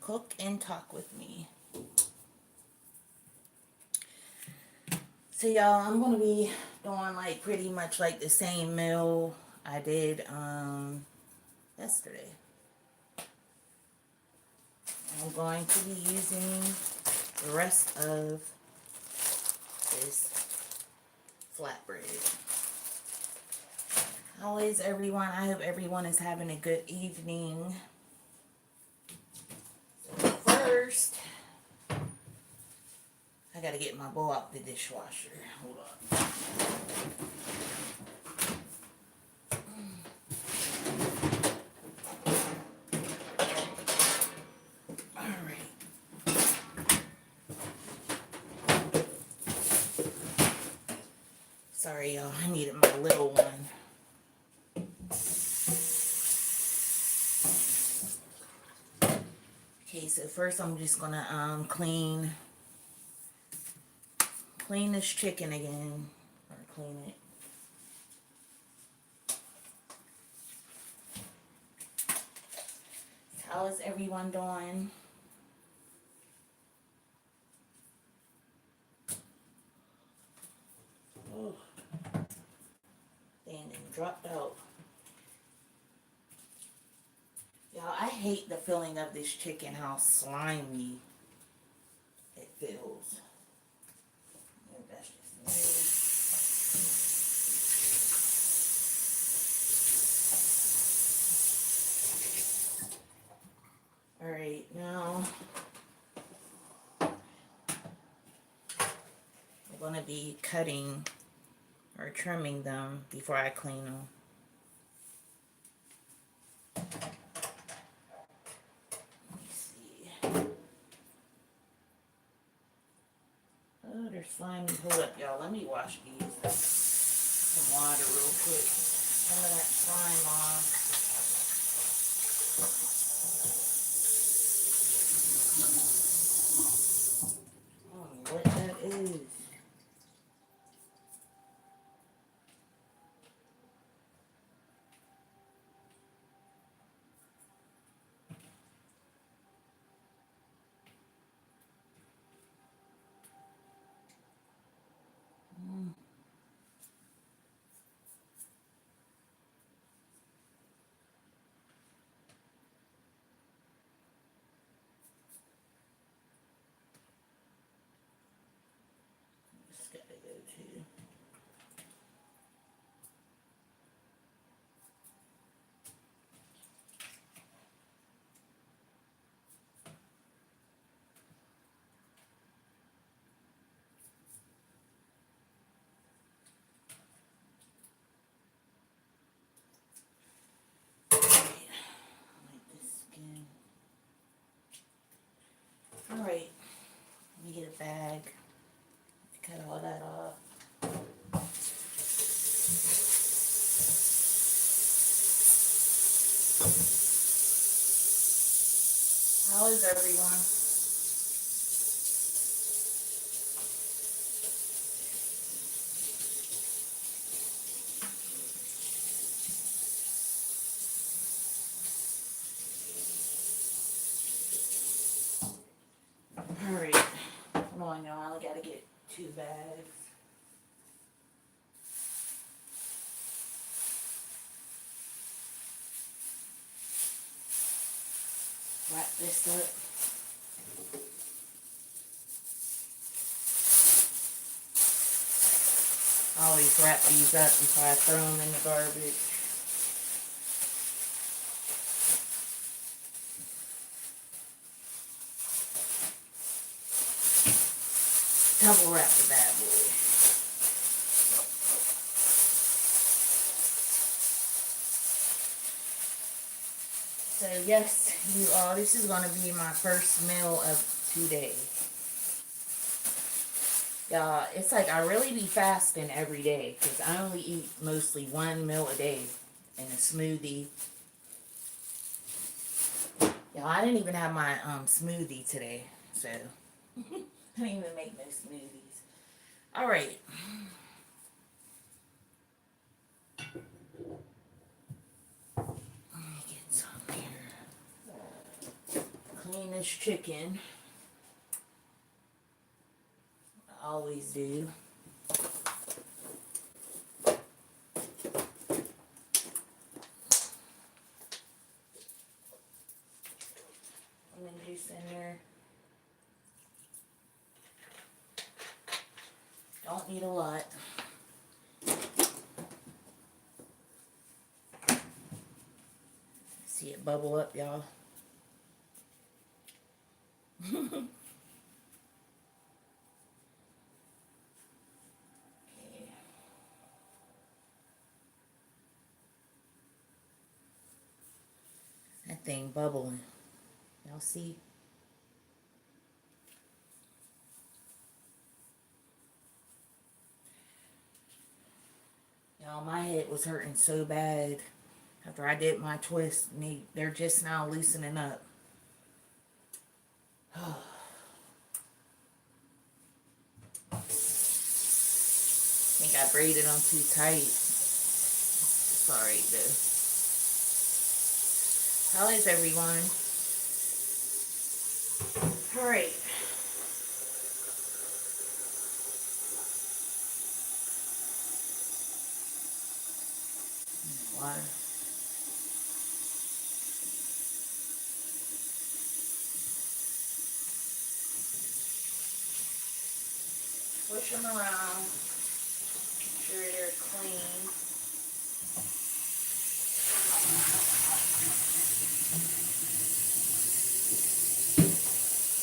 cook and talk with me. So y'all, I'm gonna be doing like pretty much like the same meal I did yesterday. I'm going to be using the rest of this flatbread. How is everyone? I hope everyone is having a good evening. So first, I gotta get my bowl out the dishwasher. Hold on. Alright. Sorry y'all, I needed my little one. Okay, so first I'm just gonna clean this chicken again. Or clean it. How is everyone doing? Oh, dang, it dropped out. Y'all, I hate the feeling of this chicken, how slimy it feels. That's just me. Alright, now I'm going to be cutting or trimming them before I clean them. Let me see. Oh, they're slimy. Hold up, y'all. Let me wash these with some water real quick. Some of that slime off. I don't know what that is. Just gotta go to. Like this skin. Alright, let me get a bag. Cut all that off. How is everyone? Alright. Come on, y'all. I gotta get 2 bags. Wrap this up. I always wrap these up before I throw them in the garbage. Double wrap the bad boy. So yes, you all, this is gonna be my first meal of today. Y'all, it's like I really be fasting every day because I only eat mostly 1 meal a day and a smoothie. Y'all, I didn't even have my smoothie today, so I didn't even make no smoothies. All right. Let me get some here. clean this chicken. I always do. Lemon juice in there. Don't need a lot. See it bubble up, y'all. Okay. That thing bubbling. Y'all see? Y'all, my head was hurting so bad after I did my twist. And they're just now loosening up. I think I braided them too tight. Sorry, though. How is everyone? Alright. Water. Push them around. Make sure they're clean.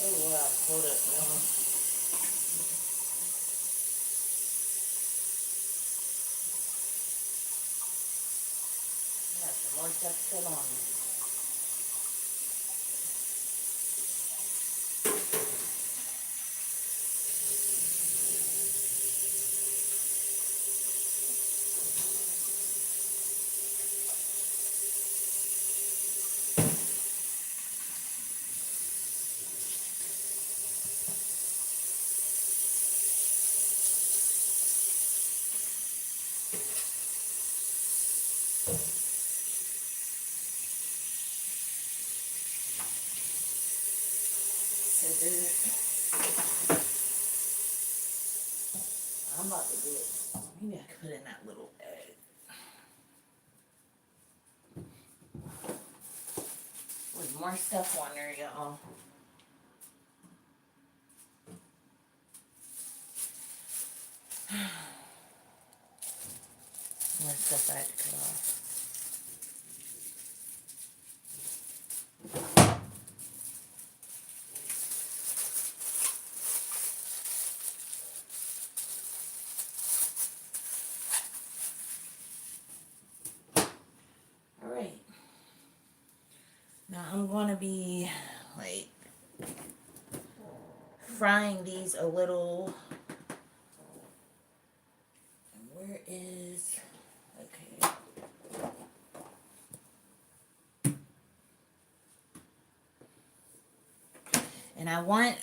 Oh wow, hold up, y'all. Got some more stuff to put on. I'm about to get, maybe I could put in that little egg. With more stuff on there, y'all. More stuff I had to cut off. Alright. Now I'm going to be like frying these a little. And where is, okay. And I want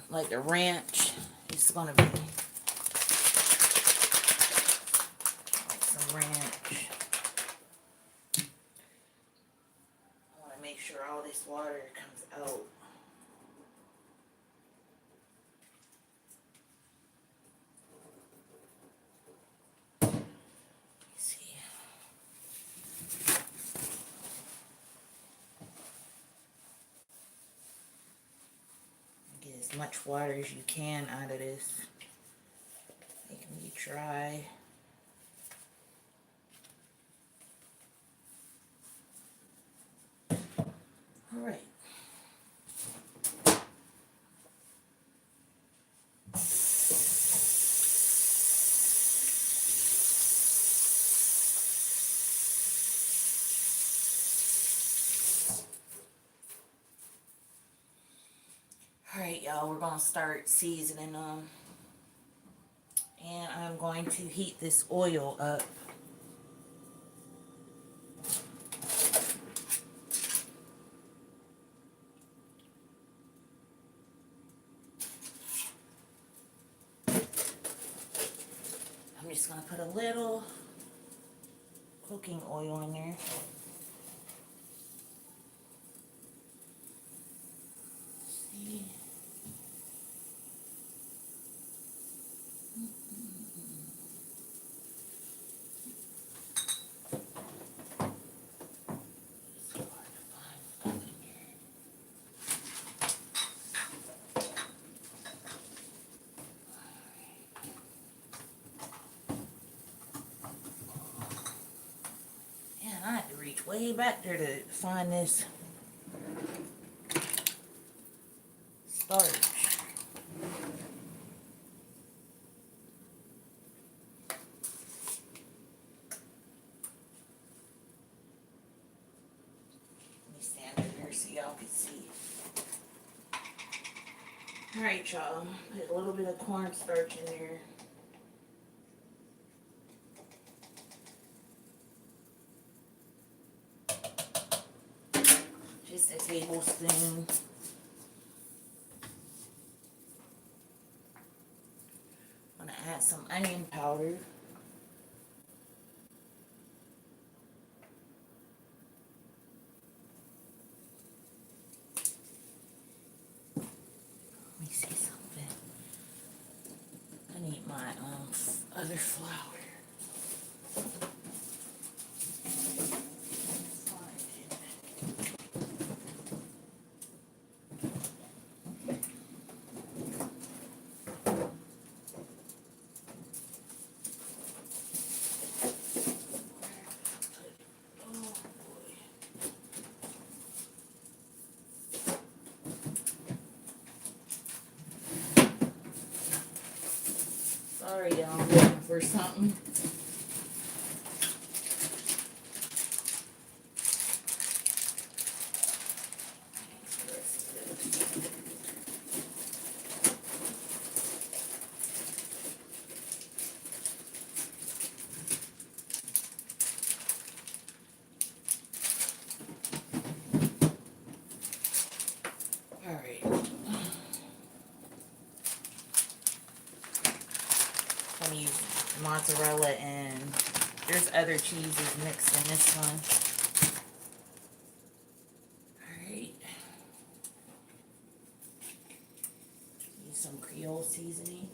like the ranch. It's going to be like some ranch. I want to make sure all this water comes out. As much water as you can out of this. Making me dry. Alright. Alright, y'all, we're going to start seasoning them. And I'm going to heat this oil up. I'm just going to put a little cooking oil in there. way back there to find this starch. Let me stand in here so y'all can see. Alright, y'all. Put a little bit of cornstarch in there. Just a tablespoon. I'm gonna add some onion powder. Let me see something. I need my other flour. Sorry, y'all, I'm looking for something. Alright. I'm gonna use mozzarella and there's other cheeses mixed in this one. Alright. Use some Creole seasoning.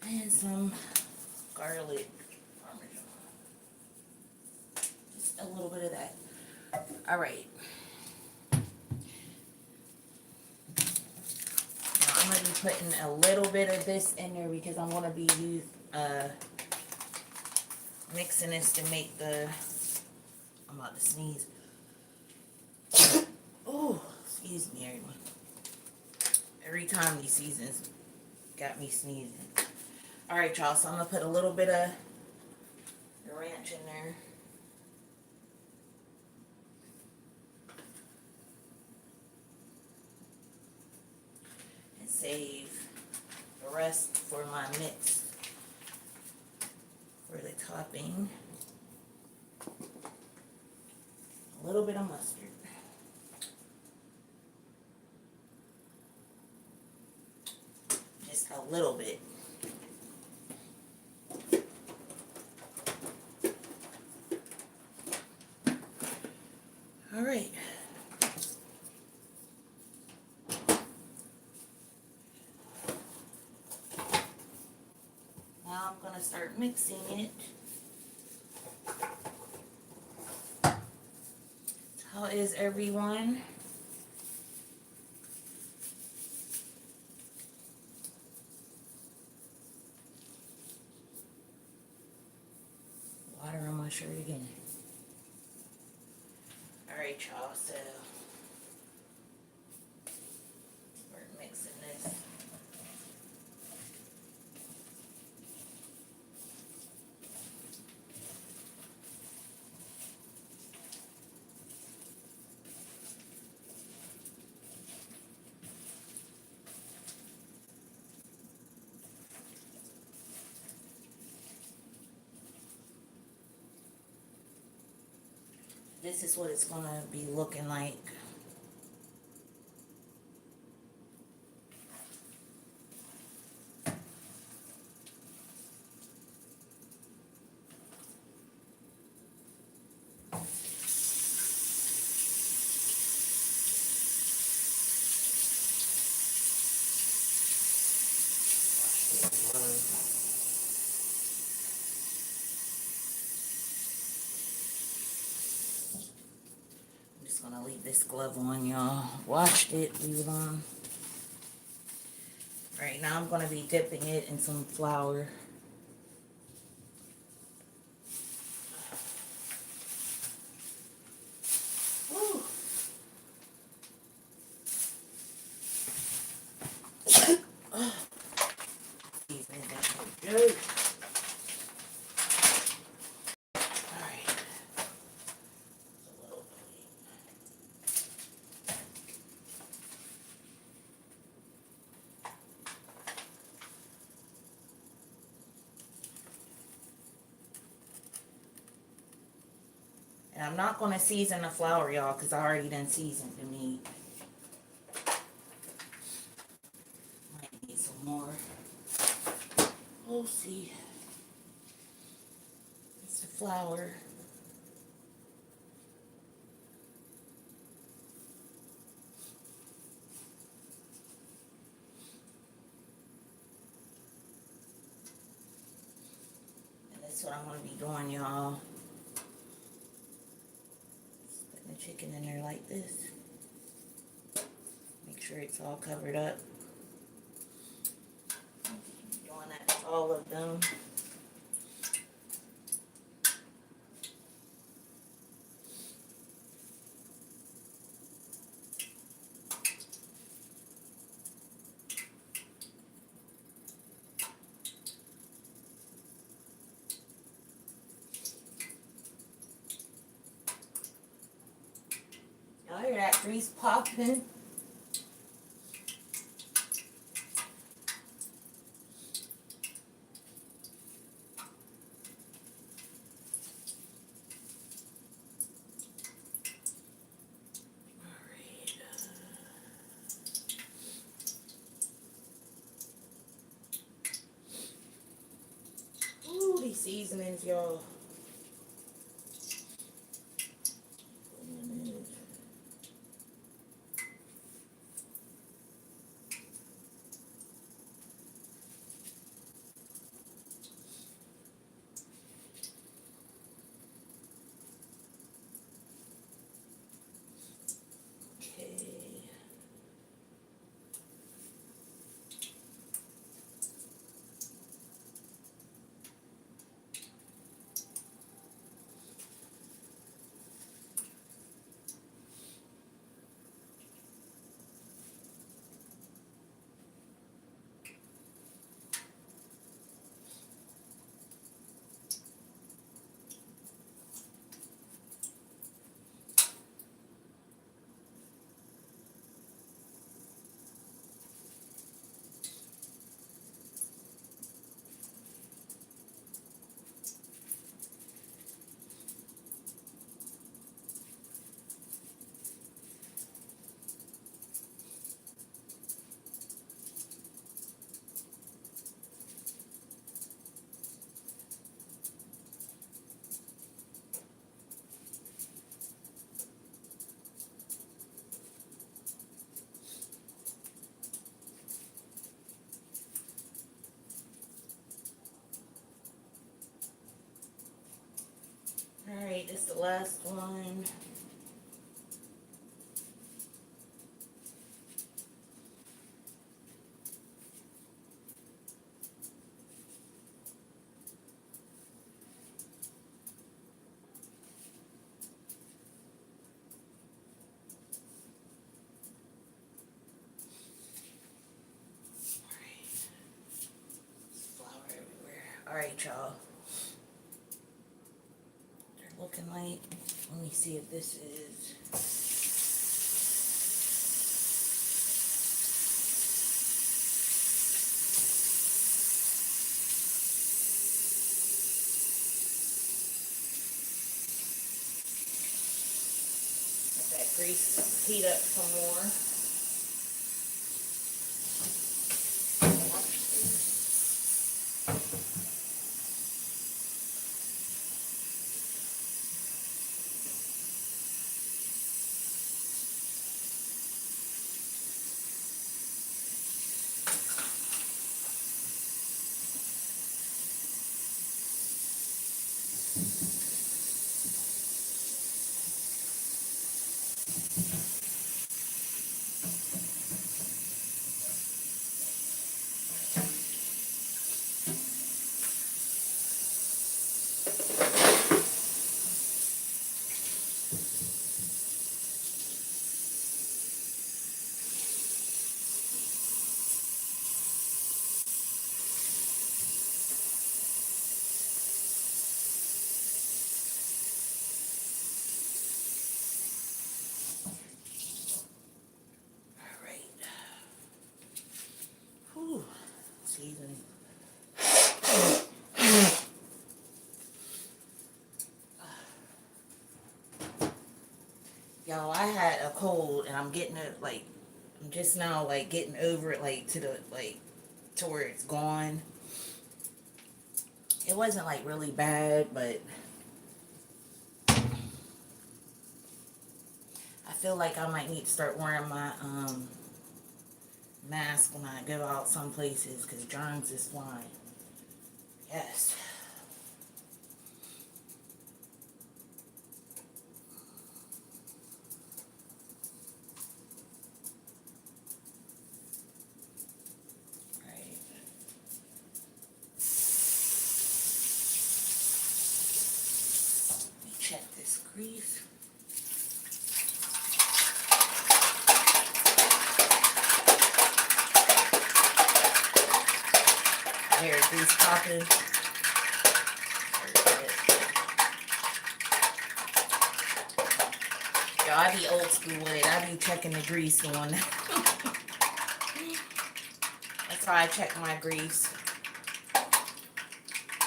And some garlic. Just a little bit of that. Alright. Now I'm going to be putting a little bit of this in there because I'm going to be mixing this to make the... I'm about to sneeze. Oh, excuse me, everyone. Every time these seasons got me sneezing. Alright, y'all, so I'm going to put a little bit of ranch in there. And save the rest for my mix for the topping. A little bit of mustard. Just a little bit. All right. Now I'm going to start mixing it. How is everyone? Water on my shirt again. Alright, y'all, so we're mixing this. This is what it's gonna be looking like. I'm just gonna leave this glove on, y'all. Washed it, leave it on. Right now I'm going to be dipping it in some flour. Woo. Seasoning that good. Alright. And I'm not going to season the flour, y'all, because I already done seasoned the meat. Might need some more. We'll see. It's the flour. And that's what I'm going to be doing, y'all. Putting the chicken in there like this. Make sure it's all covered up. Doing that with all of them. Y'all hear that grease popping? Ooh, these seasonings, y'all. Okay. Alright, this is the last one. Flour everywhere. Alright, y'all. They're looking like, let me see if this is. Let that grease heat up some more. Y'all, I had a cold and I'm getting it like I'm just now like getting over it like to the like to where it's gone. It wasn't like really bad, but I feel like I might need to start wearing my mask when I go out some places because germs is flying. Yes. Right. Let me check this grease. There, grease popping. Yo, I be old school with it. I be checking the grease on. That's why I check my grease.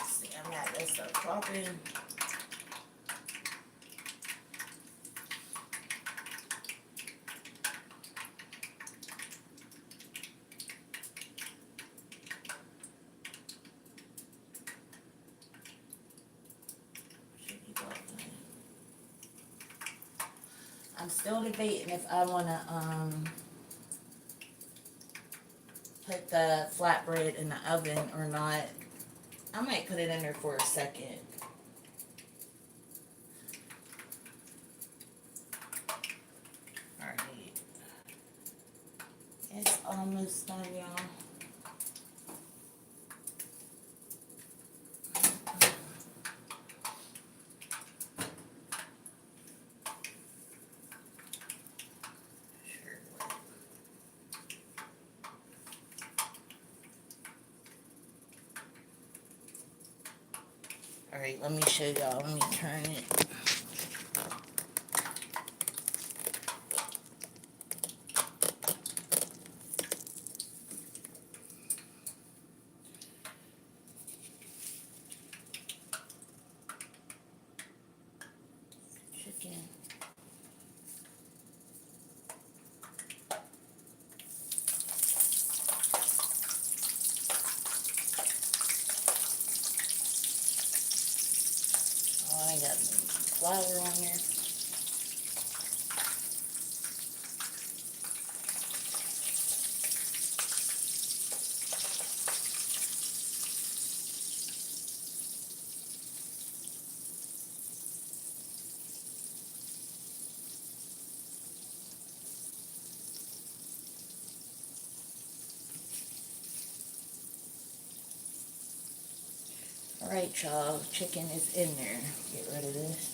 See, I'm at this stuff popping. I'm still debating if I want to put the flatbread in the oven or not. I might put it in there for a second. Alright. It's almost done, y'all. Alright, let me show y'all. Let me turn it. Chicken. Oh, I got some flour on there. Alright, y'all. Chicken is in there. Get rid of this.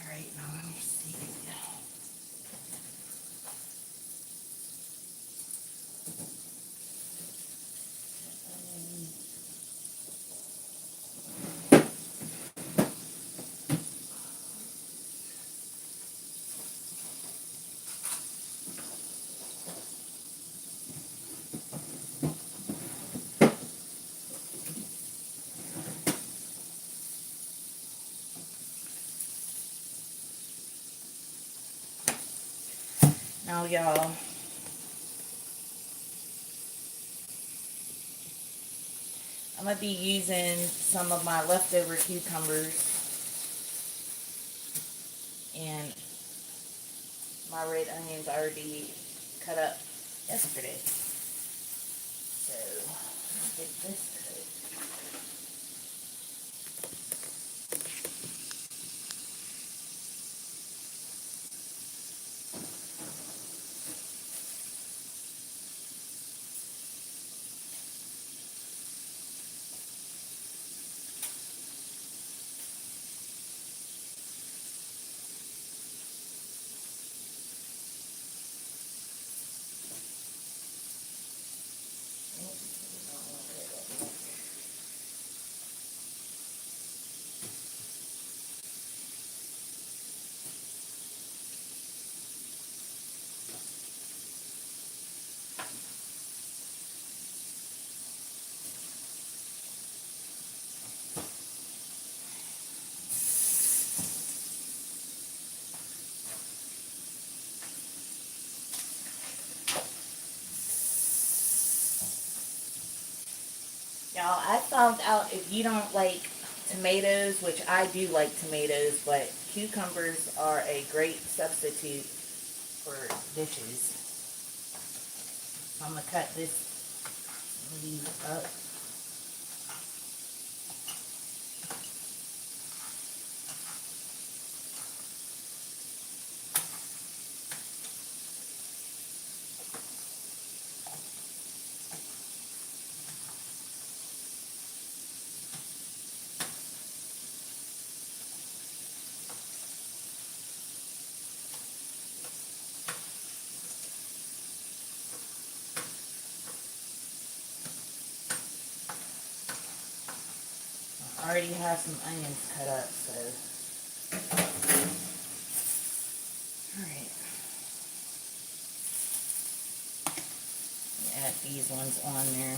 Alright, now let me see. Now, y'all, I'm going to be using some of my leftover cucumbers and my red onions already cut up yesterday. So, I'll get this cut. Now, I found out if you don't like tomatoes, which I do like tomatoes, but cucumbers are a great substitute for dishes. So I'm going to cut these up. I already have some onions cut up, so. Alright. Add these ones on there.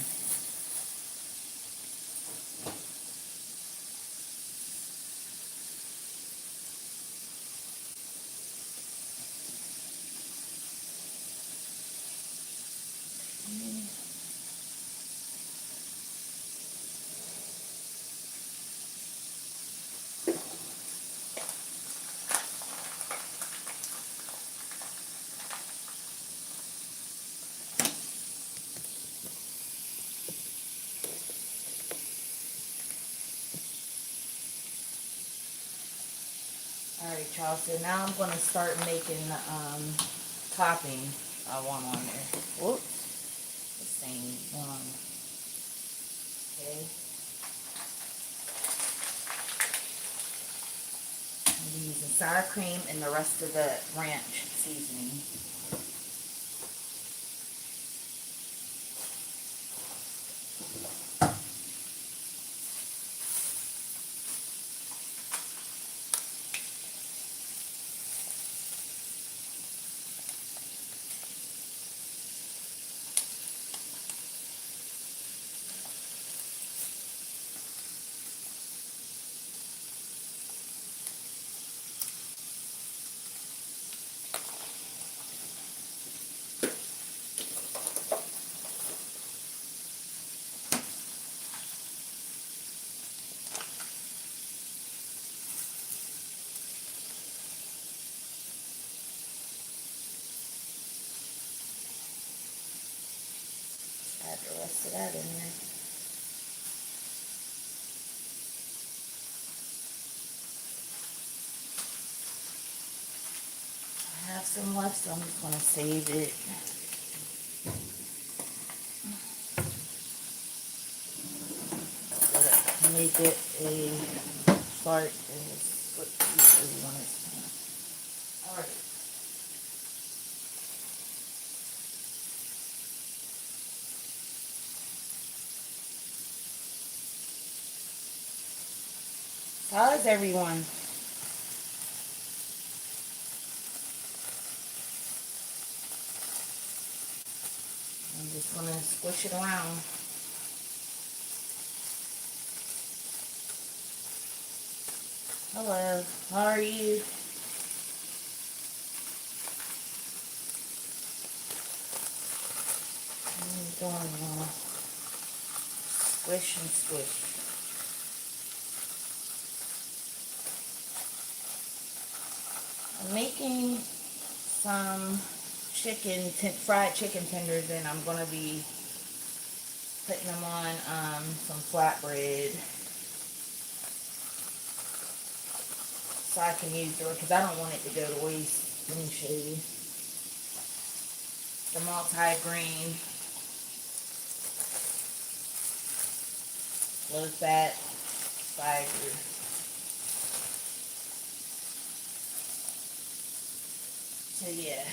Alright, y'all, so now I'm going to start making the topping I want on there. Whoops. The same one. Okay. I'm using sour cream and the rest of the ranch seasoning. Add the rest of that in there. I have some left, so I'm just going to save it. Make it a start and split piece where you want it. Alright. How is everyone? I'm just going to squish it around. Hello, how are you? What are you doing now? Squish and squish. I'm making some fried chicken tenders, and I'm going to be putting them on some flatbread so I can use it, because I don't want it to go to waste. Let me show you. The multi-grain, low-fat fiber. So yeah.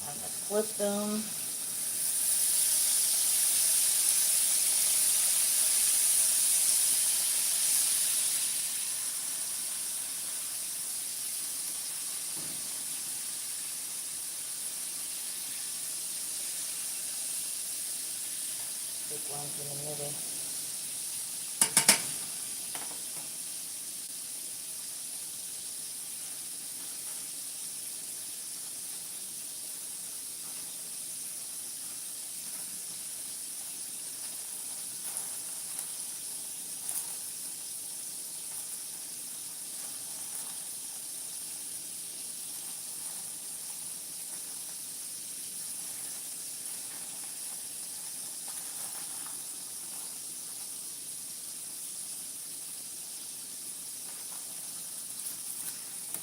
I'm gonna flip them. Big ones in the middle.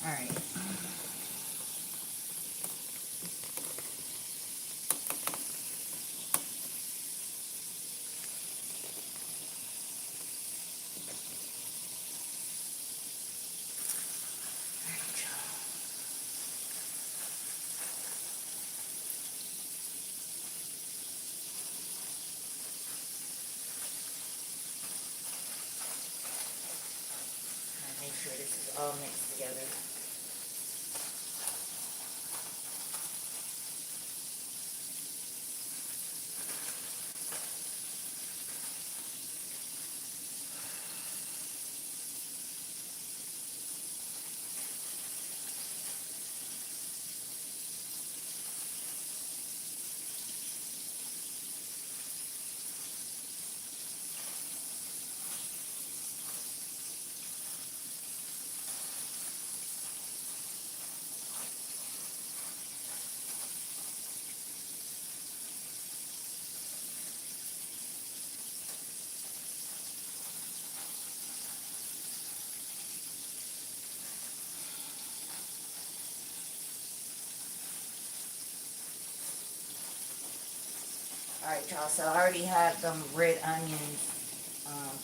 Alright. Make sure this is all mixed together. Alright, y'all, so I already have them red onions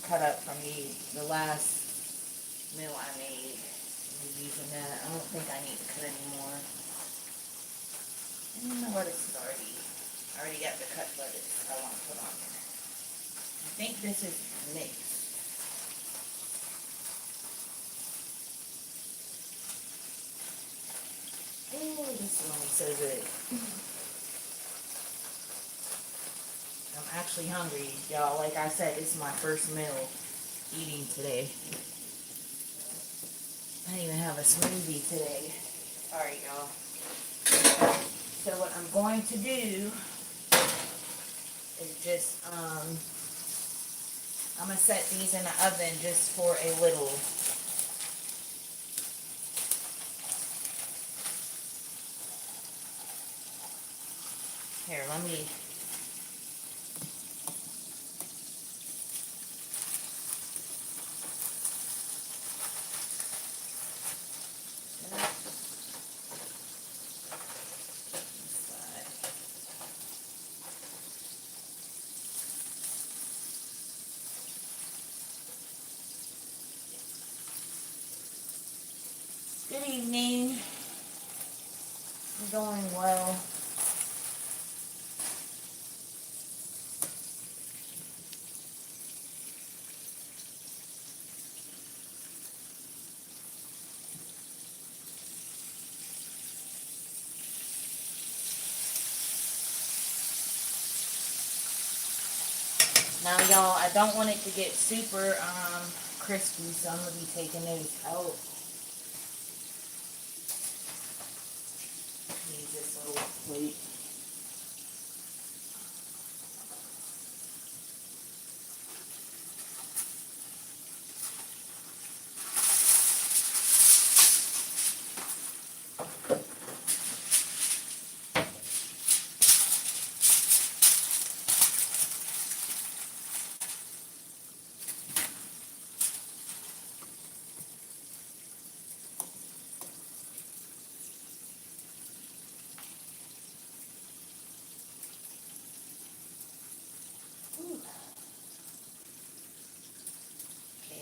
cut up from the last meal I made. I'm using that. I don't think I need to cut any more. And the lettuce is I already got the cut lettuce I want to put on there. I think this is mixed. Oh, this is going to be so good. I'm actually hungry, y'all. Like I said, this is my first meal eating today. I didn't even have a smoothie today. Alright, y'all. So what I'm going to do is just, I'm going to set these in the oven just for a little. Here, let me... Good evening. It's going well. Now, y'all, I don't want it to get super crispy, so I'm going to be taking those out. Use this little plate.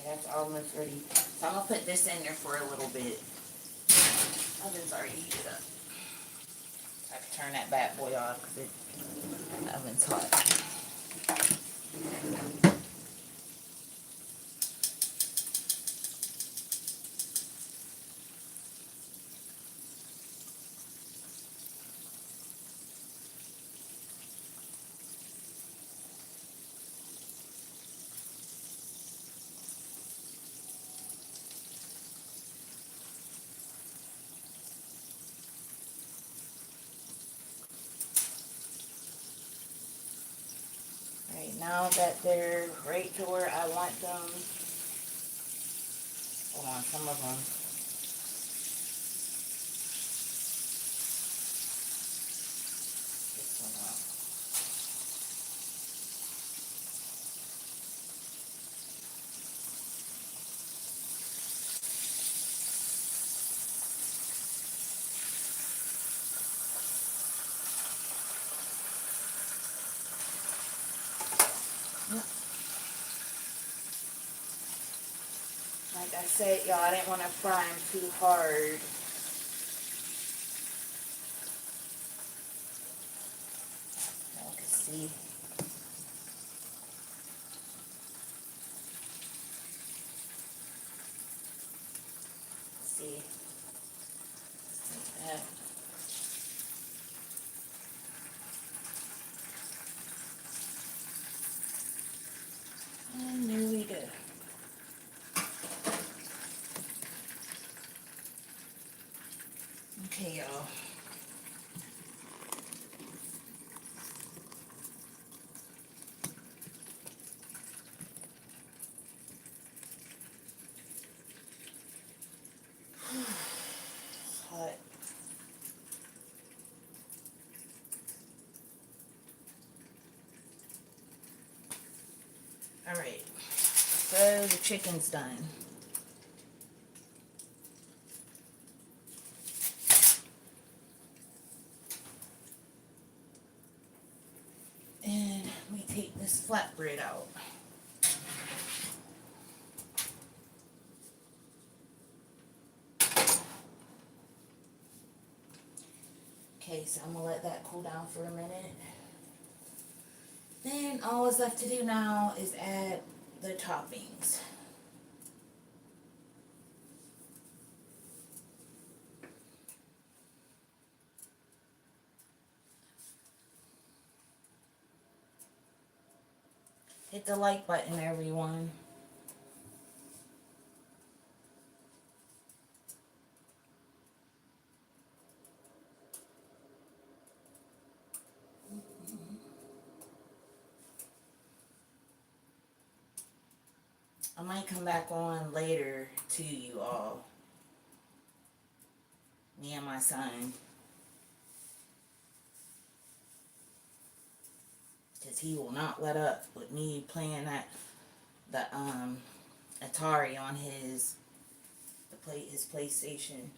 That's almost ready. So I'm going to put this in there for a little bit. Oven's already heated up. I have to turn that bad boy off because the oven's hot. Now that they're right to where I want them, hold on, some of them. This one up. Like I said, y'all, I didn't want to fry them too hard. Y'all can see. See. Like that. And there we go. Okay, y'all. It's hot. Alright. So the chicken's done. And let me take this flatbread out. Okay, so I'm gonna let that cool down for a minute. Then all that's left to do now is add the toppings. Hit the like button, everyone. I might come back on later to you all. Me and my son. Because he will not let up with me playing the Atari on his PlayStation.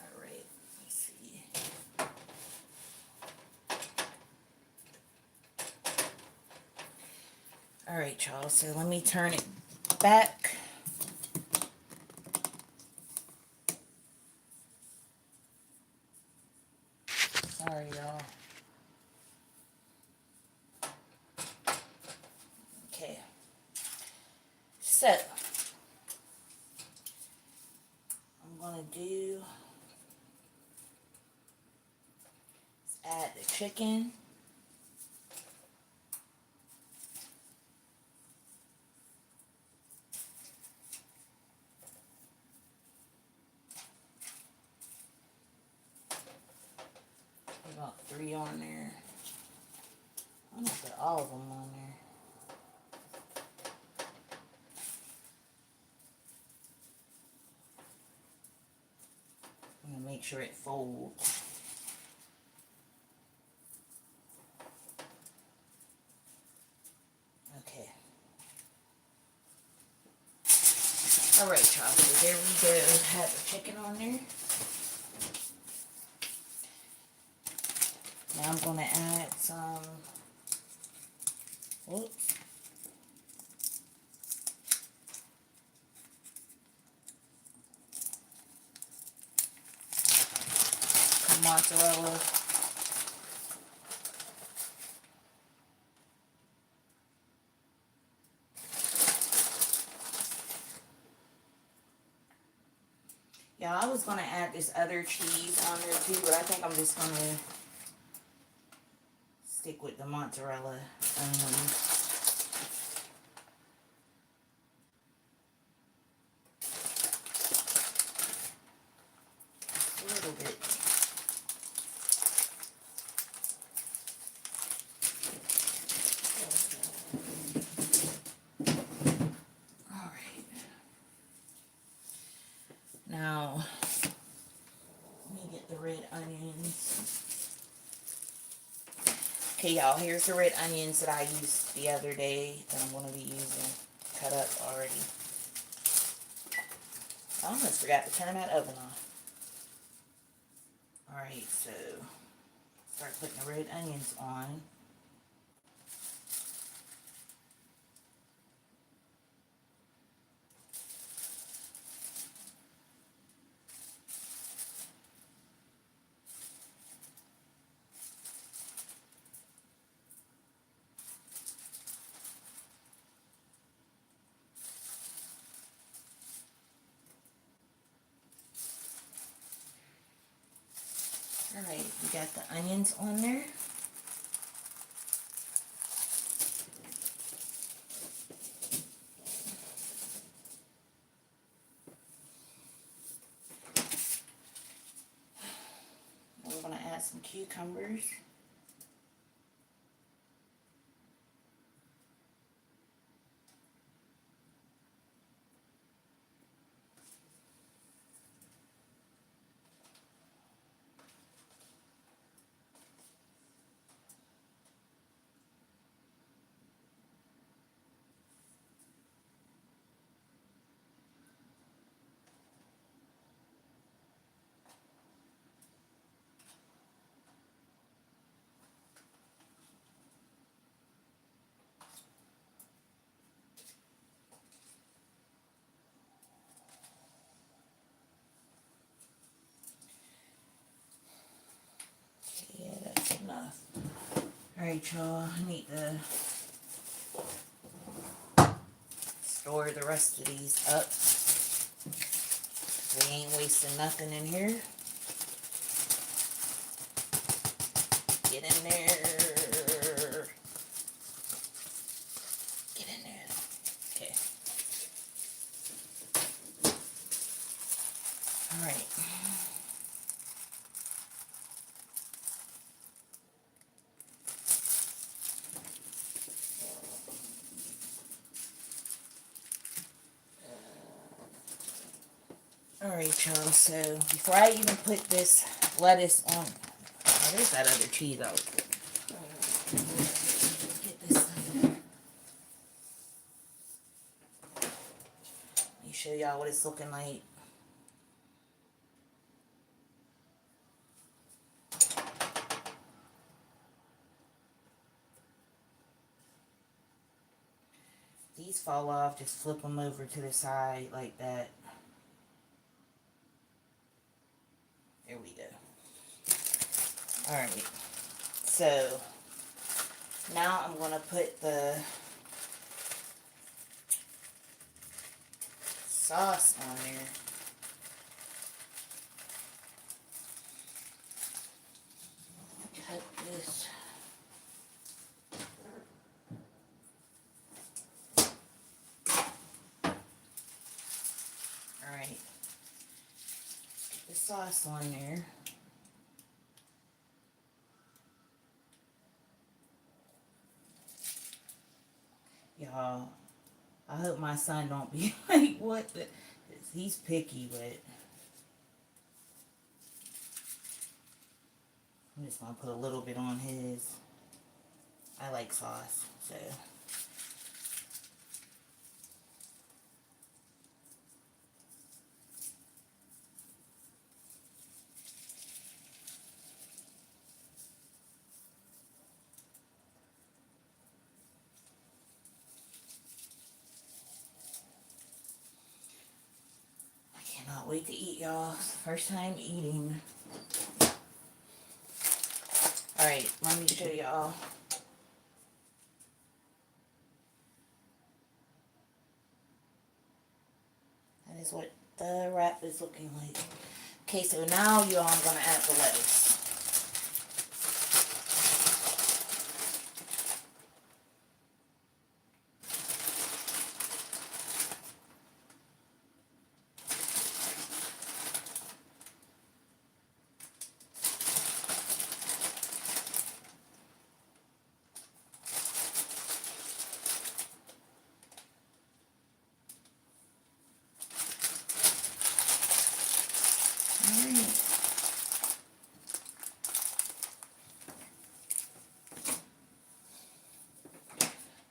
Alright, let me see. Alright, y'all, so let me turn it back. Sorry, y'all. Okay. So, I'm going to do is add the chicken. About 3 on there. I'm going to put all of them on there. I'm going to make sure it folds. Okay. Alright, y'all. So there we go. Have the chicken on there. Now I'm going to add some, whoops, some mozzarella. Yeah, I was going to add this other cheese on there too, but I think I'm just going to stick with the mozzarella. A little bit. Okay, y'all, here's the red onions that I used the other day that I'm going to be using. Cut up already. I almost forgot to turn that oven off. Alright, so start putting the red onions on. Alright, we got the onions on there. We're going to add some cucumbers. Yeah, that's enough. Alright, y'all, I need to store the rest of these up. We ain't wasting nothing in here. Get in there. Get in there. Okay. Alright. Alright, y'all, so before I even put this lettuce on, oh, there's that other cheese out. Get this thing. Let me show y'all what it's looking like. These fall off, just flip them over to the side like that. There we go. Alright, so now I'm going to put the sauce on there. Cut this. Alright, put the sauce on there. Y'all, I hope my son don't be like, what the... He's picky, but... I'm just going to put a little bit on his. I like sauce, so... Cannot wait to eat, y'all. First time eating. Alright, let me show y'all. That is what the wrap is looking like. Okay, so now y'all, I'm going to add the lettuce.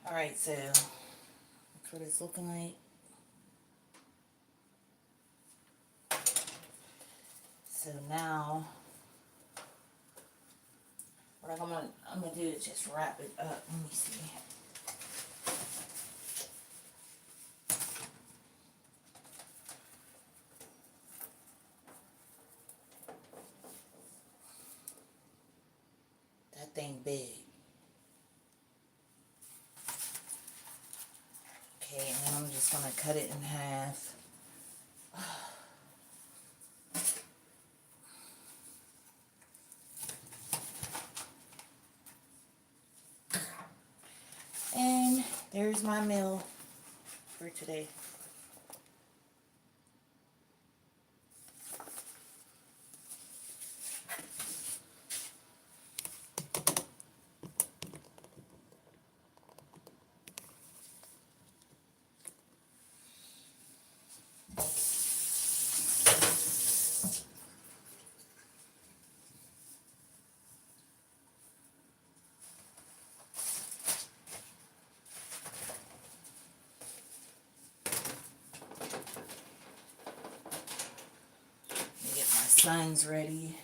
Alright, so that's what it's looking like. So now, what I'm gonna do is just wrap it up. Let me see. That thing big. Okay, and then I'm just gonna cut it in half. And there's my meal for today. Let me get my sons ready.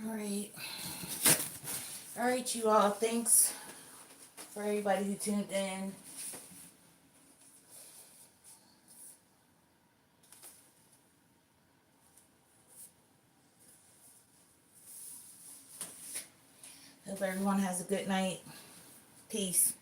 Alright. Alright, you all. Thanks for everybody who tuned in. Hope everyone has a good night. Peace.